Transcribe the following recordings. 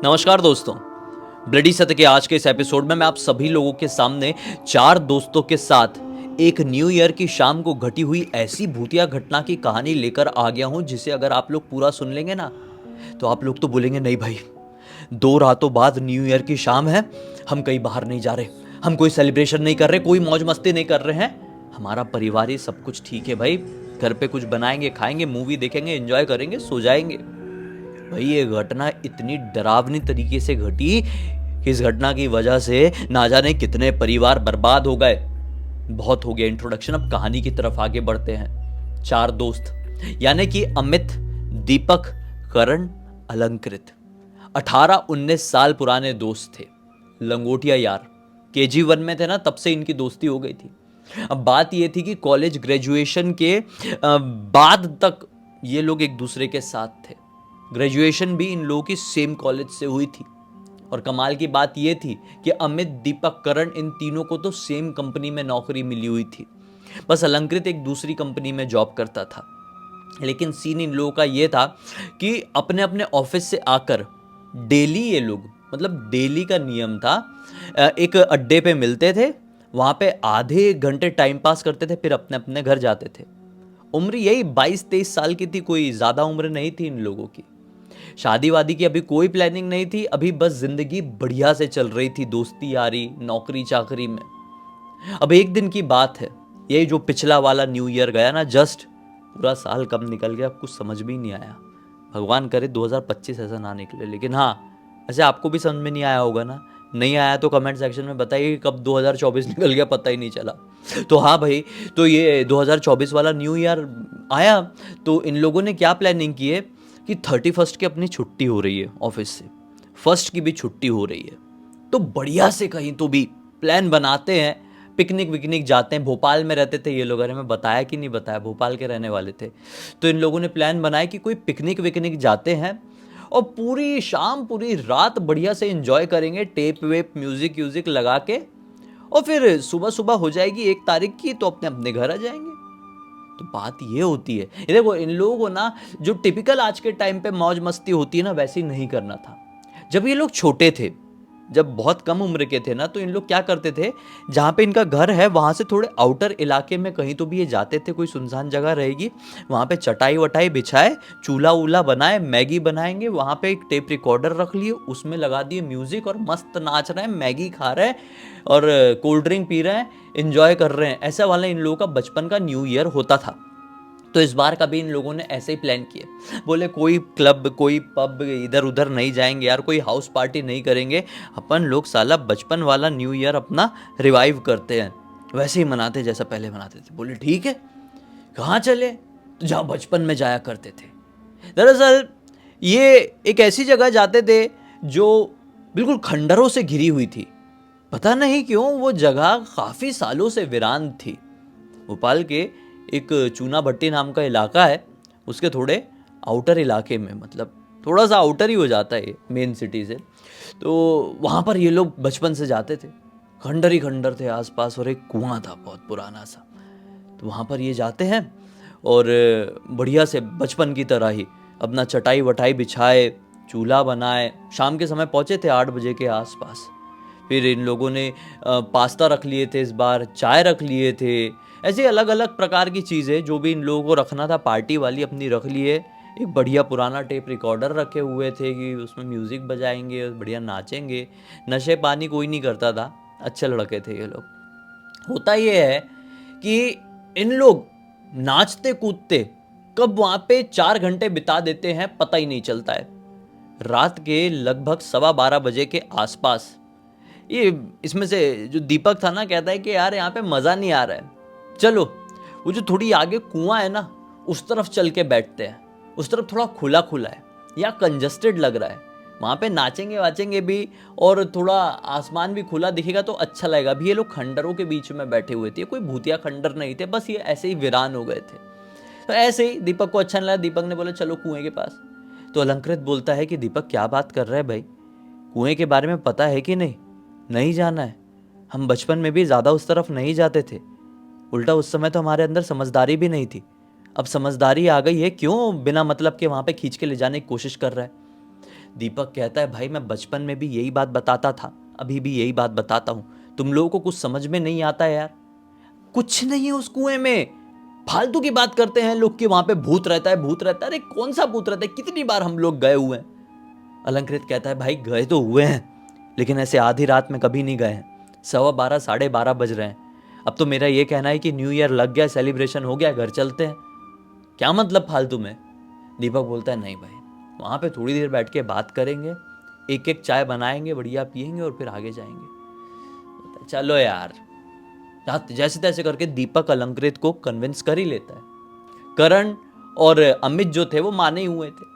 नमस्कार दोस्तों। ब्लडी सत्य के आज के इस एपिसोड में मैं आप सभी लोगों के सामने चार दोस्तों के साथ एक न्यू ईयर की शाम को घटी हुई ऐसी भूतिया घटना की कहानी लेकर आ गया हूं जिसे अगर आप लोग पूरा सुन लेंगे ना तो आप लोग तो बोलेंगे नहीं भाई, 2 रातों बाद न्यू ईयर की शाम है, हम कहीं बाहर नहीं जा रहे, हम कोई सेलिब्रेशन नहीं कर रहे, कोई मौज मस्ती नहीं कर रहे हैं, हमारा परिवार ही सब कुछ ठीक है भाई, घर पे कुछ बनाएंगे, खाएंगे, मूवी देखेंगे, एंजॉय करेंगे, सो जाएंगे। भाई ये घटना इतनी डरावनी तरीके से घटी, इस घटना की वजह से ना जाने कितने परिवार बर्बाद हो गए। बहुत हो गया इंट्रोडक्शन, अब कहानी की तरफ आगे बढ़ते हैं। चार दोस्त यानी कि अमित, दीपक, करण, अलंकृत 18-19 साल पुराने दोस्त थे, लंगोटिया यार। KG1 में थे ना, तब से इनकी दोस्ती हो गई थी। अब बात ये थी कि कॉलेज ग्रेजुएशन के बाद तक ये लोग एक दूसरे के साथ थे। ग्रेजुएशन भी इन लोगों की सेम कॉलेज से हुई थी। और कमाल की बात यह थी कि अमित, दीपक, करण इन तीनों को तो सेम कंपनी में नौकरी मिली हुई थी, बस अलंकृत एक दूसरी कंपनी में जॉब करता था। लेकिन सीन इन लोगों का यह था कि अपने अपने ऑफिस से आकर डेली ये लोग, मतलब डेली का नियम था, एक अड्डे पे मिलते थे, वहाँ पे आधे एक घंटे टाइम पास करते थे, फिर अपने अपने घर जाते थे। उम्र यही 22-23 साल की थी, कोई ज़्यादा उम्र नहीं थी इन लोगों की। शादी वादी की अभी कोई प्लानिंग नहीं थी, अभी बस जिंदगी बढ़िया से चल रही थी, दोस्ती यारी, नौकरी चाकरी में। अब एक दिन की बात है, ये जो पिछला वाला न्यू ईयर गया ना, जस्ट पूरा साल कब निकल गया कुछ समझ भी नहीं आया। भगवान करे 2025 ऐसा ना निकले। लेकिन हाँ, ऐसे आपको भी समझ में नहीं आया होगा ना, नहीं आया तो कमेंट सेक्शन में बताइए कब 2024 निकल गया पता ही नहीं चला। तो हाँ भाई, तो ये 2024 वाला न्यू ईयर आया तो इन लोगों ने क्या प्लानिंग की है कि 31st की अपनी छुट्टी हो रही है ऑफिस से, फर्स्ट की भी छुट्टी हो रही है, तो बढ़िया से कहीं तो भी प्लान बनाते हैं, पिकनिक विकनिक जाते हैं। भोपाल में रहते थे ये लोग, अरे मैं बताया कि नहीं बताया, भोपाल के रहने वाले थे। तो इन लोगों ने प्लान बनाया कि कोई पिकनिक विकनिक जाते हैं और पूरी शाम पूरी रात बढ़िया से एंजॉय करेंगे, टेप वेप म्यूजिक व्यूजिक लगा के, और फिर सुबह सुबह हो जाएगी 1 तारीख की तो अपने अपने घर आ जाएंगे। तो बात ये होती है, ये देखो इन लोगों को ना जो टिपिकल आज के टाइम पे मौज मस्ती होती है ना, वैसी नहीं करना था। जब ये लोग छोटे थे, जब बहुत कम उम्र के थे ना, तो इन लोग क्या करते थे, जहाँ पे इनका घर है वहाँ से थोड़े आउटर इलाके में कहीं तो भी ये जाते थे, कोई सुनसान जगह रहेगी, वहाँ पे चटाई वटाई बिछाए, चूल्हा वूल्हा बनाए, मैगी बनाएंगे, वहाँ पे एक टेप रिकॉर्डर रख लिए, उसमें लगा दिए म्यूजिक और मस्त नाच रहे हैं, मैगी खा रहे हैं और कोल्ड ड्रिंक पी रहे हैं, एंजॉय कर रहे हैं। ऐसा वाला इन लोगों का बचपन का न्यू ईयर होता था। तो इस बार का भी इन लोगों ने ऐसे ही प्लान किया, बोले कोई क्लब कोई पब इधर उधर नहीं जाएंगे यार, कोई हाउस पार्टी नहीं करेंगे, अपन लोग साला बचपन वाला न्यू ईयर अपना रिवाइव करते हैं, वैसे ही मनाते जैसा पहले मनाते थे। बोले ठीक है, कहाँ चले, तो जहाँ बचपन में जाया करते थे। दरअसल ये एक ऐसी जगह जाते थे जो बिल्कुल खंडरों से घिरी हुई थी। पता नहीं क्यों वो जगह काफ़ी सालों से वीरान थी। भोपाल के एक चूना भट्टी नाम का इलाका है, उसके थोड़े आउटर इलाके में, मतलब थोड़ा सा आउटर ही हो जाता है मेन सिटी से। तो वहाँ पर ये लोग बचपन से जाते थे, खंडर ही खंडर थे आसपास और एक कुआं था बहुत पुराना सा। तो वहाँ पर ये जाते हैं और बढ़िया से बचपन की तरह ही अपना चटाई वटाई बिछाए, चूल्हा बनाए, शाम के समय पहुँचे थे 8 बजे के आसपास। फिर इन लोगों ने पास्ता रख लिए थे, इस बार चाय रख लिए थे, ऐसे अलग अलग प्रकार की चीज़ें जो भी इन लोगों को रखना था पार्टी वाली अपनी रख लिए। एक बढ़िया पुराना टेप रिकॉर्डर रखे हुए थे कि उसमें म्यूज़िक बजाएंगे, बढ़िया नाचेंगे। नशे पानी कोई नहीं करता था, अच्छे लड़के थे ये लोग। होता ये है कि इन लोग नाचते कूदते कब वहाँ पे 4 घंटे बिता देते हैं पता ही नहीं चलता है। रात के लगभग 12:15 बजे के आसपास ये इसमें से जो दीपक था ना, कहता है कि यार यहाँ पे मज़ा नहीं आ रहा है, चलो वो जो थोड़ी आगे कुआं है ना उस तरफ चल के बैठते हैं, उस तरफ थोड़ा खुला खुला है या कंजस्टेड लग रहा है, वहाँ पे नाचेंगे वाचेंगे भी और थोड़ा आसमान भी खुला दिखेगा तो अच्छा लगेगा। अभी ये लोग खंडरों के बीच में बैठे हुए थे, कोई भूतिया खंडर नहीं थे, बस ये ऐसे ही वीरान हो गए थे। तो ऐसे ही दीपक को अच्छा नहीं लगा, दीपक ने बोला चलो कुएं के पास। तो अलंकृत बोलता है कि दीपक क्या बात कर रहा है भाई, कुएं के बारे में पता है कि नहीं, नहीं जाना है, हम बचपन में भी ज़्यादा उस तरफ नहीं जाते थे, उल्टा उस समय तो हमारे अंदर समझदारी भी नहीं थी, अब समझदारी आ गई है, क्यों बिना मतलब के वहाँ पे खींच के ले जाने की कोशिश कर रहा है। दीपक कहता है भाई मैं बचपन में भी यही बात बताता था, अभी भी यही बात बताता हूँ, तुम लोगों को कुछ समझ में नहीं आता है यार। कुछ नहीं है उस कुएं में, फालतू की बात करते हैं लोग कि वहां पे भूत रहता है, भूत रहता है। अरे कौन सा भूत रहता है, कितनी बार हम लोग गए हुए हैं। अलंकृत कहता है भाई गए तो हुए हैं, लेकिन ऐसे आधी रात में कभी नहीं गए हैं। 12:15 12:30 बज रहे हैं। अब तो मेरा ये कहना है कि न्यू ईयर लग गया, सेलिब्रेशन हो गया, घर चलते हैं। क्या मतलब फालतू में। दीपक बोलता है नहीं भाई, वहां पे थोड़ी देर बैठ के बात करेंगे, एक एक चाय बनाएंगे, बढ़िया पियेंगे और फिर आगे जाएंगे। चलो यार। जैसे तैसे करके दीपक अलंकृत को कन्विंस कर ही लेता है। करण और अमित जो थे वो माने ही हुए थे।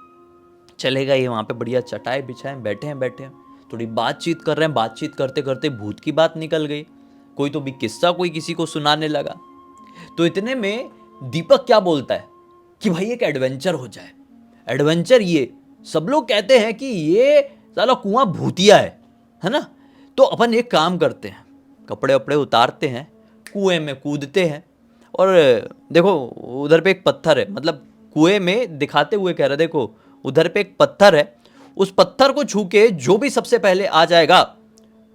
चले गए वहां पे, बढ़िया चटाई बिछाए, बैठे हैं, थोड़ी बातचीत कर रहे हैं। बातचीत करते करते भूत की बात निकल गई, कोई तो भी किस्सा कोई किसी को सुनाने लगा। तो इतने में दीपक क्या बोलता है कि भाई एक एडवेंचर हो जाए। एडवेंचर, ये सब लोग कहते हैं कि ये साला कुआं भूतिया है ना। तो अपन एक काम करते हैं, कपड़े वपड़े उतारते हैं, कुएं में कूदते हैं। और देखो उधर पे एक पत्थर है, मतलब कुएं में दिखाते हुए कह रहे देखो उधर पे एक पत्थर है, उस पत्थर को छू के जो भी सबसे पहले आ जाएगा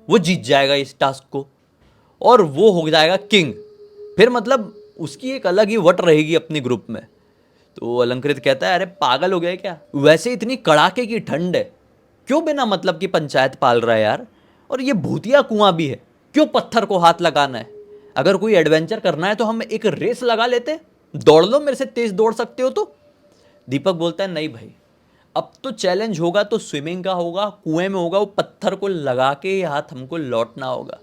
वो जीत जाएगा इस टास्क को, और वो हो जाएगा किंग। फिर मतलब उसकी एक अलग ही वट रहेगी अपनी ग्रुप में। तो अलंकृत कहता है अरे पागल हो गया क्या, वैसे इतनी कड़ाके की ठंड है, क्यों बिना मतलब की पंचायत पाल रहा है यार। और ये भूतिया कुआं भी है, क्यों पत्थर को हाथ लगाना है। अगर कोई एडवेंचर करना है तो हम एक रेस लगा लेते, दौड़ लो, मेरे से तेज दौड़ सकते हो तो। दीपक बोलता है नहीं भाई, अब तो चैलेंज होगा तो स्विमिंग का होगा, कुएं में होगा, वो पत्थर को लगा के ही हाथ हमको लौटना होगा।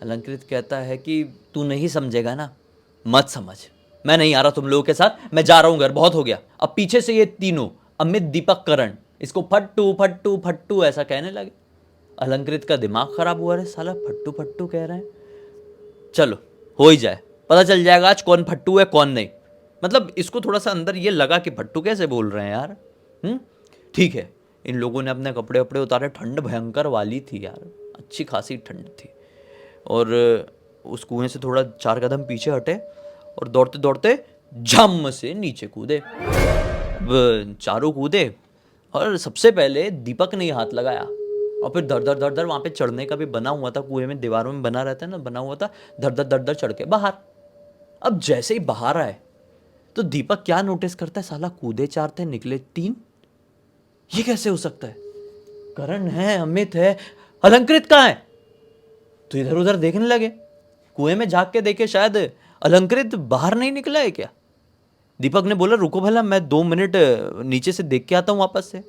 अलंकृत कहता है कि तू नहीं समझेगा ना, मत समझ, मैं नहीं आ रहा तुम लोगों के साथ, मैं जा रहा हूं घर, बहुत हो गया। अब पीछे से ये तीनों अमित, दीपक, करण इसको फट्टू फट्टू फट्टू ऐसा कहने लगे। अलंकृत का दिमाग खराब हुआ, रे साला फट्टू फट्टू कह रहे हैं, चलो हो ही जाए, पता चल जाएगा आज कौन फट्टू है कौन नहीं। मतलब इसको थोड़ा सा अंदर ये लगा कि फट्टू कैसे बोल रहे हैं यार। ठीक है, इन लोगों ने अपने कपड़े वपड़े उतारे, ठंड भयंकर वाली थी यार, अच्छी खासी ठंड थी। और उस कुएं से थोड़ा 4 कदम पीछे हटे और दौड़ते दौड़ते झम से नीचे कूदे। अब चारों कूदे और सबसे पहले दीपक ने हाथ लगाया, और फिर धर धर धर धर वहां पे चढ़ने का भी बना हुआ था, कुएं में दीवारों में बना रहता है ना, बना हुआ था, धर धर धर धर चढ़ के बाहर। अब जैसे ही बाहर आए तो दीपक क्या नोटिस करता है, साला कूदे 4 थे निकले 3, ये कैसे हो सकता है। करण है, अमित है, अलंकृत कहाँ है। तो इधर उधर देखने लगे, कुएं में झांक के देखे शायद अलंकृत बाहर नहीं निकला है क्या। दीपक ने बोला रुको भला, मैं 2 मिनट नीचे से देख के आता हूं वापस से।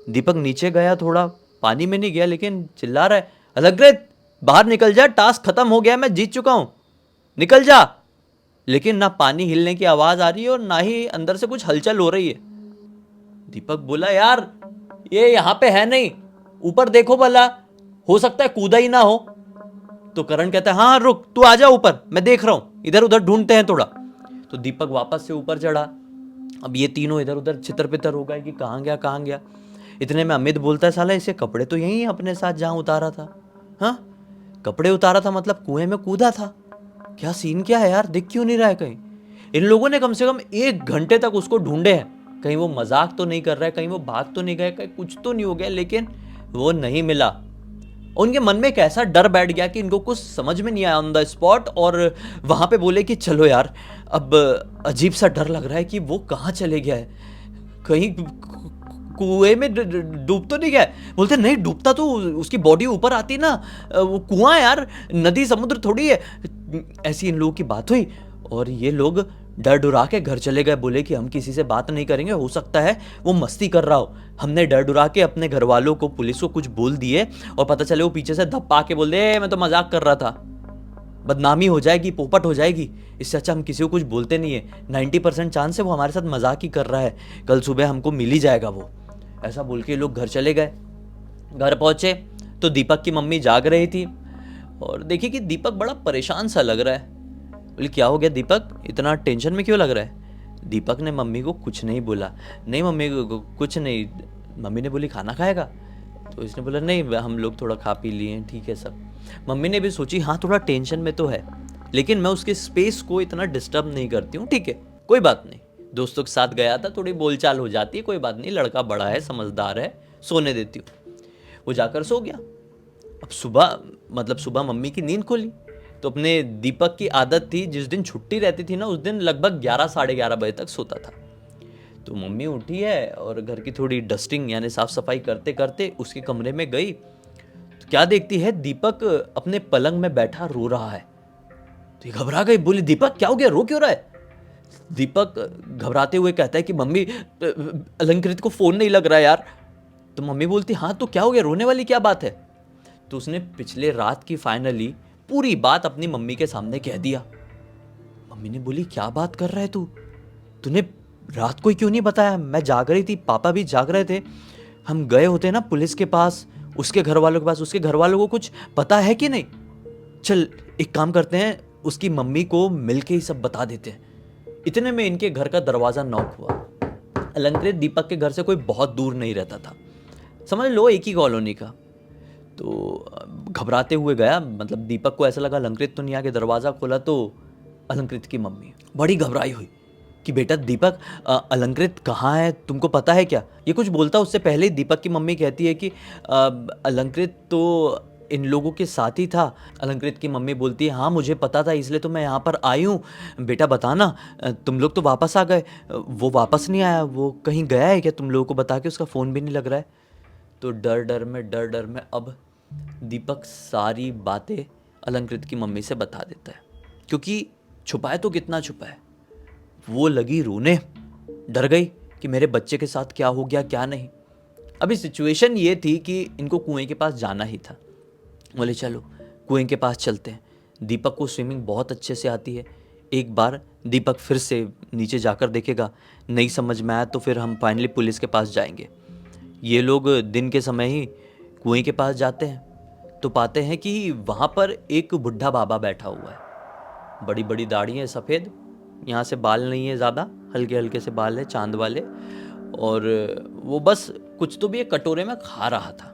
दीपक नीचे गया, थोड़ा पानी में नहीं गया, लेकिन चिल्ला रहा है अलंकृत बाहर निकल जा, टास्क खत्म हो गया, मैं जीत चुका हूं, निकल जा। लेकिन ना पानी हिलने की आवाज आ रही है और ना ही अंदर से कुछ हलचल हो रही है। दीपक बोला यार ये यहां पे है नहीं, ऊपर देखो भला, हो सकता है कूदा ही ना हो। तो करण कहता है हाँ रुक, तू आ जा ऊपर, मैं देख रहा हूं, इधर उधर ढूंढते हैं थोड़ा। तो दीपक वापस से ऊपर चढ़ा। अब ये तीनों इधर उधर छितर पितर हो गए कि कहां गया कहां गया। इतने में अमित बोलता है साला इसे कपड़े तो यही है अपने साथ जहां उतारा था। हाँ कपड़े उतारा था मतलब कुएं में कूदा था, क्या सीन क्या है यार, दिख क्यों नहीं रहा है कहीं। इन लोगों ने कम से कम 1 घंटे तक उसको ढूंढे हैं, कहीं वो मजाक तो नहीं कर रहा है, कहीं वो भाग तो नहीं गए, कहीं कुछ तो नहीं हो गया, लेकिन वो नहीं मिला। उनके मन में एक ऐसा डर बैठ गया कि इनको कुछ समझ में नहीं आया ऑन द स्पॉट, और वहां पे बोले कि चलो यार, अब अजीब सा डर लग रहा है कि वो कहाँ चले गया है, कहीं कुएं में डूब तो नहीं गया। बोलते नहीं, डूबता तो उसकी बॉडी ऊपर आती ना, वो कुआं यार, नदी समुद्र थोड़ी है। ऐसी इन लोगों की बात हुई और ये लोग डर डुरा के घर चले गए, बोले कि हम किसी से बात नहीं करेंगे, हो सकता है वो मस्ती कर रहा हो। हमने डर डुरा के अपने घर वालों को, पुलिस को कुछ बोल दिए और पता चले वो पीछे से धप्पा के बोल दे मैं तो मजाक कर रहा था, बदनामी हो जाएगी, पोपट हो जाएगी, इससे अच्छा हम किसी को कुछ बोलते नहीं है। 90% चांस है वो हमारे साथ मजाक ही कर रहा है, कल सुबह हमको मिल ही जाएगा वो। ऐसा बोल के लोग घर चले गए। घर पहुंचे तो दीपक की मम्मी जाग रही थी और देखी कि दीपक बड़ा परेशान सा लग रहा है। बोले क्या हो गया दीपक, इतना टेंशन में क्यों लग रहा है। दीपक ने मम्मी को कुछ नहीं बोला। नहीं मम्मी कुछ नहीं। मम्मी ने बोली खाना खाएगा, तो इसने बोला नहीं हम लोग थोड़ा खा पी लिए, ठीक है सब। मम्मी ने भी सोची हाँ थोड़ा टेंशन में तो है, लेकिन मैं उसके स्पेस को इतना डिस्टर्ब नहीं करती हूँ, ठीक है कोई बात नहीं, दोस्तों के साथ गया था, थोड़ी बोलचाल हो जाती है, कोई बात नहीं, लड़का बड़ा है, समझदार है, सोने देती हूँ। वो जाकर सो गया। अब सुबह मम्मी की नींद खुली, तो अपने दीपक की आदत थी, जिस दिन छुट्टी रहती थी ना उस दिन लगभग 11 साढ़े 11 बजे तक सोता था। तो मम्मी उठी है और घर की थोड़ी डस्टिंग यानी साफ सफाई करते करते उसके कमरे में गई, तो क्या देखती है, दीपक अपने पलंग में बैठा रो रहा है। तो ये घबरा गई, बोली दीपक क्या हो गया, रो क्यों रहा है? दीपक घबराते हुए कहता है कि मम्मी अलंकृत को फोन नहीं लग रहा है यार। तो मम्मी बोलती हाँ तो क्या हो गया, रोने वाली क्या बात है? तो उसने पिछले रात की फाइनली पूरी बात अपनी मम्मी के सामने कह दिया। मम्मी ने बोली क्या बात कर रहा है तू, तूने रात को ही क्यों नहीं बताया? मैं जाग रही थी, पापा भी जाग रहे थे, हम गए होते ना पुलिस के पास, उसके घर वालों के पास, उसके घर वालों को कुछ पता है कि नहीं? चल एक काम करते हैं, उसकी मम्मी को मिलके ही सब बता देते हैं। इतने में इनके घर का दरवाजा नॉक हुआ। अलंकृत दीपक के घर से कोई बहुत दूर नहीं रहता था, समझ लो एक ही कॉलोनी का। तो घबराते हुए गया, मतलब दीपक को ऐसा लगा अलंकृत तो नहीं आके, दरवाज़ा खोला तो अलंकृत की मम्मी बड़ी घबराई हुई कि बेटा दीपक अलंकृत कहाँ है, तुमको पता है क्या? ये कुछ बोलता उससे पहले ही दीपक की मम्मी कहती है कि अलंकृत तो इन लोगों के साथ ही था। अलंकृत की मम्मी बोलती है हाँ मुझे पता था, इसलिए तो मैं यहाँ पर आई हूँ, बेटा बताना, तुम लोग तो वापस आ गए, वो वापस नहीं आया, वो कहीं गया है क्या तुम लोगों को बता के? उसका फ़ोन भी नहीं लग रहा है। तो डर डर में अब दीपक सारी बातें अलंकृत की मम्मी से बता देता है, क्योंकि छुपाए तो कितना छुपाए। वो लगी रोने, डर गई कि मेरे बच्चे के साथ क्या हो गया क्या नहीं। अभी सिचुएशन ये थी कि इनको कुएं के पास जाना ही था। बोले चलो कुएं के पास चलते हैं। दीपक को स्विमिंग बहुत अच्छे से आती है। एक बार दीपक फिर से नीचे जाकर देखेगा, नहीं समझ में आया तो फिर हम फाइनली पुलिस के पास जाएंगे। ये लोग दिन के समय ही कुएं के पास जाते हैं तो पाते हैं कि वहाँ पर एक बुढ़ा बाबा बैठा हुआ है। बड़ी बड़ी दाढ़ी है, सफ़ेद, यहाँ से बाल नहीं है ज़्यादा, हल्के हल्के से बाल है चांद वाले, और वो बस कुछ तो भी एक कटोरे में खा रहा था,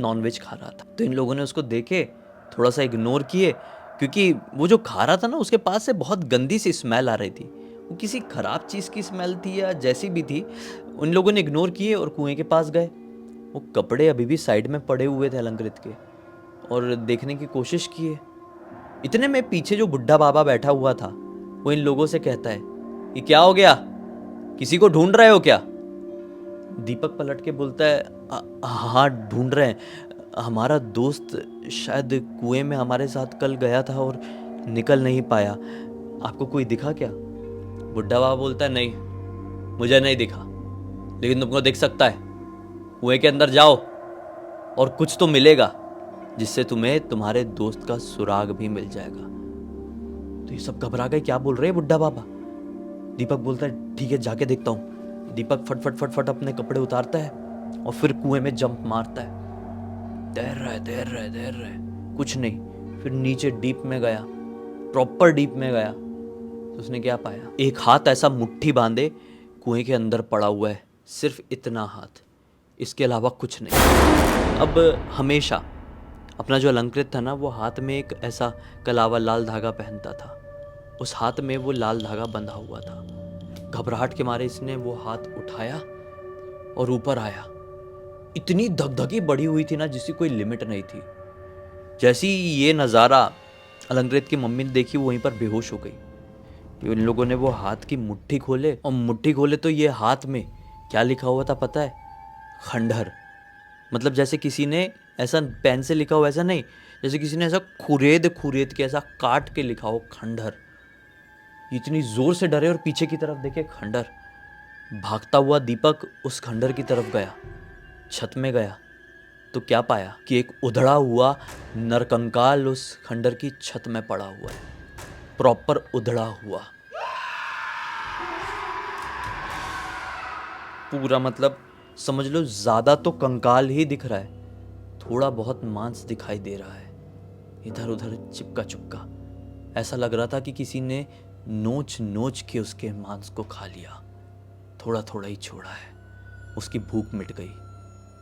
नॉनवेज खा रहा था। तो इन लोगों ने उसको देखे, थोड़ा सा इग्नोर किए, क्योंकि वो जो खा रहा था ना उसके पास से बहुत गंदी सी स्मेल आ रही थी, वो किसी ख़राब चीज़ की स्मेल थी या जैसी भी थी। उन लोगों ने इग्नोर किए और कुएं के पास गए। वो कपड़े अभी भी साइड में पड़े हुए थे अलंकृत के, और देखने की कोशिश किए। इतने में पीछे जो बुढ़ा बाबा बैठा हुआ था वो इन लोगों से कहता है ये क्या हो गया, किसी को ढूंढ रहे हो क्या? दीपक पलट के बोलता है हाँ ढूंढ रहे हैं, हमारा दोस्त शायद कुएं में हमारे साथ कल गया था और निकल नहीं पाया, आपको कोई दिखा क्या? बुढ़ा बाबा बोलता है नहीं मुझे नहीं दिखा, लेकिन तुमको दिख सकता है, कुएं के अंदर जाओ और कुछ तो मिलेगा जिससे तुम्हें तुम्हारे दोस्त का सुराग भी मिल जाएगा। तो ये सब घबरा गए, क्या बोल रहे हैं बुढ़ा बाबा? दीपक बोलता है ठीक है जाके देखता हूँ। दीपक फट अपने कपड़े उतारता है और फिर कुएं में जंप मारता है। तैर रहा है, कुछ नहीं। फिर नीचे डीप में गया, प्रॉपर डीप में गया, तो उसने क्या पाया, एक हाथ ऐसा मुट्ठी बांधे कुएं के अंदर पड़ा हुआ है, सिर्फ इतना हाथ, इसके अलावा कुछ नहीं। अब हमेशा अपना जो अलंकृत था ना, वो हाथ में एक ऐसा कलावा लाल धागा पहनता था, उस हाथ में वो लाल धागा बंधा हुआ था। घबराहट के मारे इसने वो हाथ उठाया और ऊपर आया। इतनी धकधकी बढ़ी हुई थी ना जिसकी कोई लिमिट नहीं थी। जैसी ये नज़ारा अलंकृत की मम्मी ने देखी, वहीं पर बेहोश हो गई। इन लोगों ने वो हाथ की मुट्ठी खोले, और मुट्ठी खोले तो ये हाथ में क्या लिखा हुआ था पता है? खंडहर। मतलब जैसे किसी ने ऐसा पेन से लिखा हो, ऐसा नहीं, जैसे किसी ने ऐसा खुरेद के ऐसा काट के लिखा हो खंडहर। इतनी जोर से डरे और पीछे की तरफ देखे, खंडहर। भागता हुआ दीपक उस खंडहर की तरफ गया, छत में गया तो क्या पाया कि एक उधड़ा हुआ नरकंकाल उस खंडहर की छत में पड़ा हुआ है, प्रॉपर उधड़ा हुआ पूरा। मतलब समझ लो ज्यादा तो कंकाल ही दिख रहा है, थोड़ा बहुत मांस दिखाई दे रहा है, इधर उधर चिपका चुपका। ऐसा लग रहा था कि किसी ने नोच के उसके मांस को खा लिया, थोड़ा थोड़ा ही छोड़ा है। उसकी भूख मिट गई,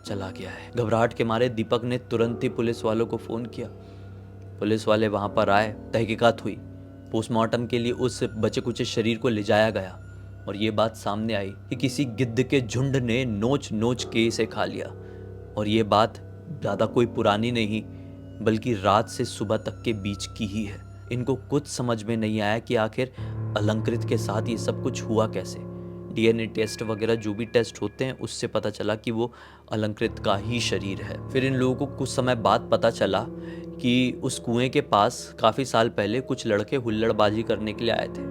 चला गया है। घबराहट के मारे दीपक ने तुरंत ही पुलिस वालों को फ़ोन किया। पुलिस वाले वहाँ पर आए, तहकीकात हुई, पोस्टमार्टम के लिए उस बचे कुचे शरीर को ले जाया गया। और ये बात सामने आई कि किसी गिद्ध के झुंड ने नोच नोच के इसे खा लिया। और ये बात ज़्यादा कोई पुरानी नहीं बल्कि रात से सुबह तक के बीच की ही है। इनको कुछ समझ में नहीं आया कि आखिर अलंकृत के साथ ये सब कुछ हुआ कैसे। डीएनए टेस्ट वगैरह जो भी टेस्ट होते हैं उससे पता चला कि वो अलंकृत का ही शरीर है। फिर इन लोगों को कुछ समय बाद पता चला कि उस कुएं के पास काफ़ी साल पहले कुछ लड़के हुल्लड़बाजी करने के लिए आए थे,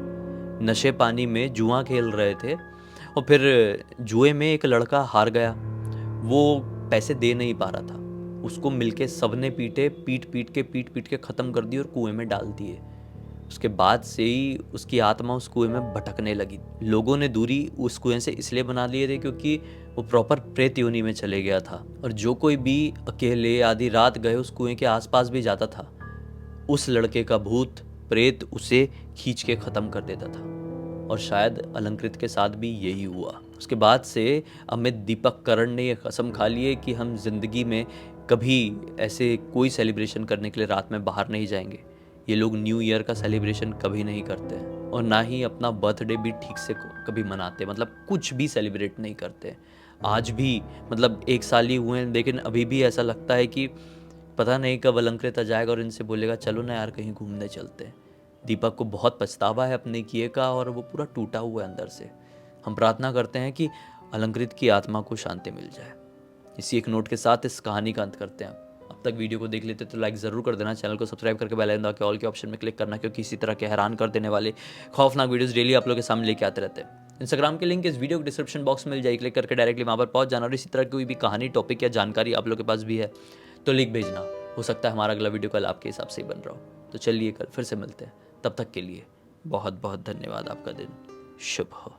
नशे पानी में जुआ खेल रहे थे। और फिर जुए में एक लड़का हार गया, वो पैसे दे नहीं पा रहा था, उसको मिलके सबने पीट पीट के ख़त्म कर दिए और कुएं में डाल दिए। उसके बाद से ही उसकी आत्मा उस कुएं में भटकने लगी। लोगों ने दूरी उस कुएं से इसलिए बना लिए थे क्योंकि वो प्रॉपर प्रेत योनि में चले गया था। और जो कोई भी अकेले आधी रात गए उस कुएं के आसपास भी जाता था, उस लड़के का भूत प्रेत उसे खींच के ख़त्म कर देता था। और शायद अलंकृत के साथ भी यही हुआ। उसके बाद से अमित दीपक करण ने यह कसम खा ली है कि हम जिंदगी में कभी ऐसे कोई सेलिब्रेशन करने के लिए रात में बाहर नहीं जाएंगे। ये लोग न्यू ईयर का सेलिब्रेशन कभी नहीं करते हैं और ना ही अपना बर्थडे भी ठीक से कभी मनाते, मतलब कुछ भी सेलिब्रेट नहीं करते। आज भी मतलब 1 साल ही हुए हैं, लेकिन अभी भी ऐसा लगता है कि पता नहीं कब अलंकृत आ जाएगा और इनसे बोलेगा चलो ना यार कहीं घूमने चलते हैं। दीपक को बहुत पछतावा है अपने किए का और वो पूरा टूटा हुआ है अंदर से। हम प्रार्थना करते हैं कि अलंकृत की आत्मा को शांति मिल जाए। इसी एक नोट के साथ इस कहानी का अंत करते हैं। अब तक वीडियो को देख लेते तो लाइक ज़रूर कर देना, चैनल को सब्सक्राइब करके बेल आइकन दबा के ऑल के ऑप्शन में क्लिक करना, क्योंकि इसी तरह के हैरान कर देने वाले खौफनाक वीडियोस डेली आप लोगों के सामने लेके आते रहते हैं। इंस्टाग्राम के लिंक इस वीडियो के डिस्क्रिप्शन बॉक्स में मिल जाएगी, क्लिक करके डायरेक्टली वहाँ पर पहुँच जाना। और इसी तरह की कोई भी कहानी, टॉपिक या जानकारी आप लोग के पास भी है तो लिख भेजना, हो सकता है हमारा अगला वीडियो कल आपके हिसाब से ही बन रहा हो। तो चलिए कल फिर से मिलते हैं, तब तक के लिए बहुत बहुत धन्यवाद। आपका दिन शुभ हो।